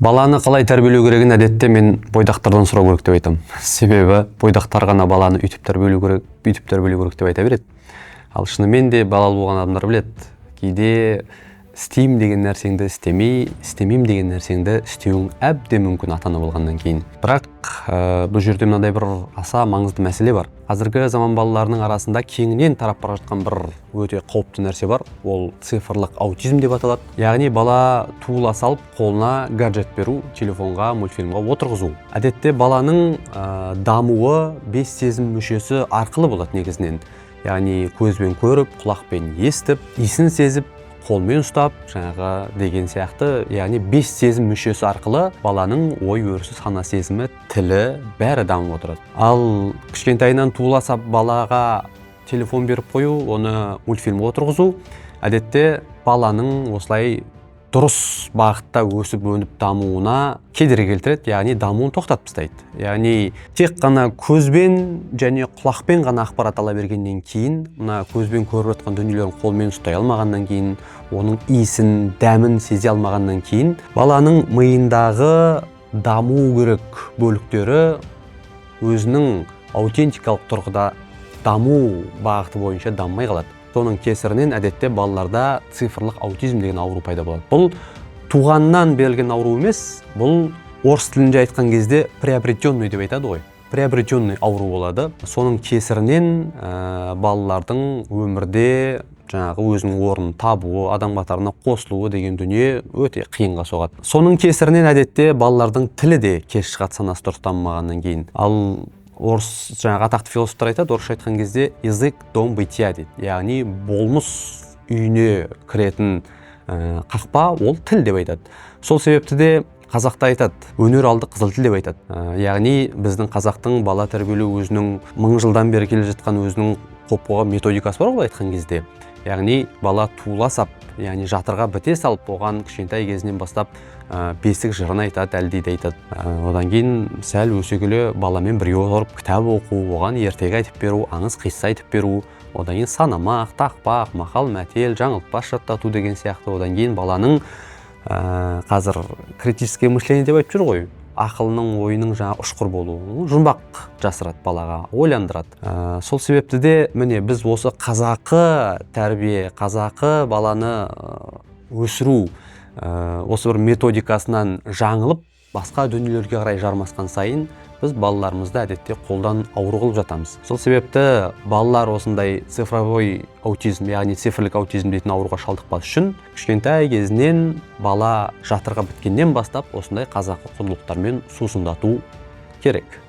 Баланы қалай тәрбиелеу керегін әдетте мен бойдақтардан сұрау керек деп айтам. Себебі бойдақтар ғана баланы үйтіп тәрбиелеу керек деп айта береді. Ал шынымен де балалы болған адамдар біледі. Кейде істеймін деген нәрсеңді істемей, істемеймін деген нәрсеңді істеуің әбден мүмкін ата-ана болғаннан кейін. Бірақ бұл жерде мынандай бір аса маңызды мәселе бар. Қазіргі заман балаларының арасында кеңінен тарап бара жатқан бір өте қауіпті нәрсе бар. Ол цифрлық аутизм деп аталады. Яғни бала туыла салып қолына гаджет беру, телефонға, мультфильмға отырғызу. Әдетте баланың дамуы 5 сезім мүшесі арқылы болады негізінен. Яғни көзбен көріп, құлақпен естіп, иісін сезіп, қолмен ұстап, жаңағы деген сияқты, яғни 5 сезім мүшесі арқылы баланың ой өрісі, сана сезімі, тілі бәрі дамып отырады. Ал кішкентайынан туыла сап балаға телефон беріп қою, оны мультфильмге отырғызу, әдетте баланың осылай дұрыс бағытта өсіп өніп дамуына кедергі келтіреді, яғни дамуын тоқтатып тастайды. Яғни тек қана көзбен және құлақпен ғана ақпарат ала бергеннен кейін, мына көзбен көріп жатқан дүниелерін қолмен ұстай алмағаннан кейін, оның иісін, дәмін сезе алмағаннан кейін, баланың миындағы даму керек бөліктері өзінің аутентикалық тұрғыда даму бағыты бойынша дамымай қалады. Соның кесірінен әдетте балаларда цифрлық аутизм деген ауру пайда болады. Бұл туғаннан берілген ауру емес, бұл орыс тілінде айтқан кезде приобретенный деп айтады ғой. Приобретенный ауру болады. Соның кесірінен балалардың өмірде жаңағы өзінің орнын табуы, адам қатарына қосылуы деген дүние өте қиынға соғады. Соның кесірінен әдетте балалардың тілі де кеш шығады, санасы дұрыс дамымағаннан кейін. Ал орыс жаңағы атақты философтар айтады, орысша айтқан кезде язык дом бытия дейді. Яғни болмыс үйіне кіретін қақпа ол тіл деп айтады. Сол себепті де қазақта айтады, өнер алды қызыл тіл деп айтады. Яғни біздің қазақтың бала тәрбиелеу өзінің 1000 жылдан бері келе жатқан өзінің қоппаға методикасы бар ғой айтқан кезде. Яғни бала туыла сап, яғни жатырға біте салып, оған кішкентай кезінен бастап бесік жырын айтады, әлдейді айтады. Одан кейін сәл өсе келе баламен бірге отырып кітап оқу, оған ертегі айтып беру, аңыз қисса айтып беру, одан кейін санамақ, тақпақ, мақал мәтел, жаңылтпаш жаттату деген сияқты. Одан кейін баланың қазір критическое мышление деп айтып жүр ғой, ақылының, ойының жаңа ұшқыр болуы, жұмбақ жасырады балаға, ойландырады. Сол себепті де міне біз осы қазақы тәрбие, қазақы баланы өсіру осы бір методикасынан жаңылып, басқа дүниелерге қарай жармасқан сайын біз балаларымызды әдетте қолдан ауру қылып жатамыз. Сол себепті балалар осындай цифровой аутизм, яғни цифрлік аутизм дейтін ауруға шалдықпас үшін кішкентай кезінен бала жатырға біткеннен бастап осындай қазақы құндылықтармен сусындату керек.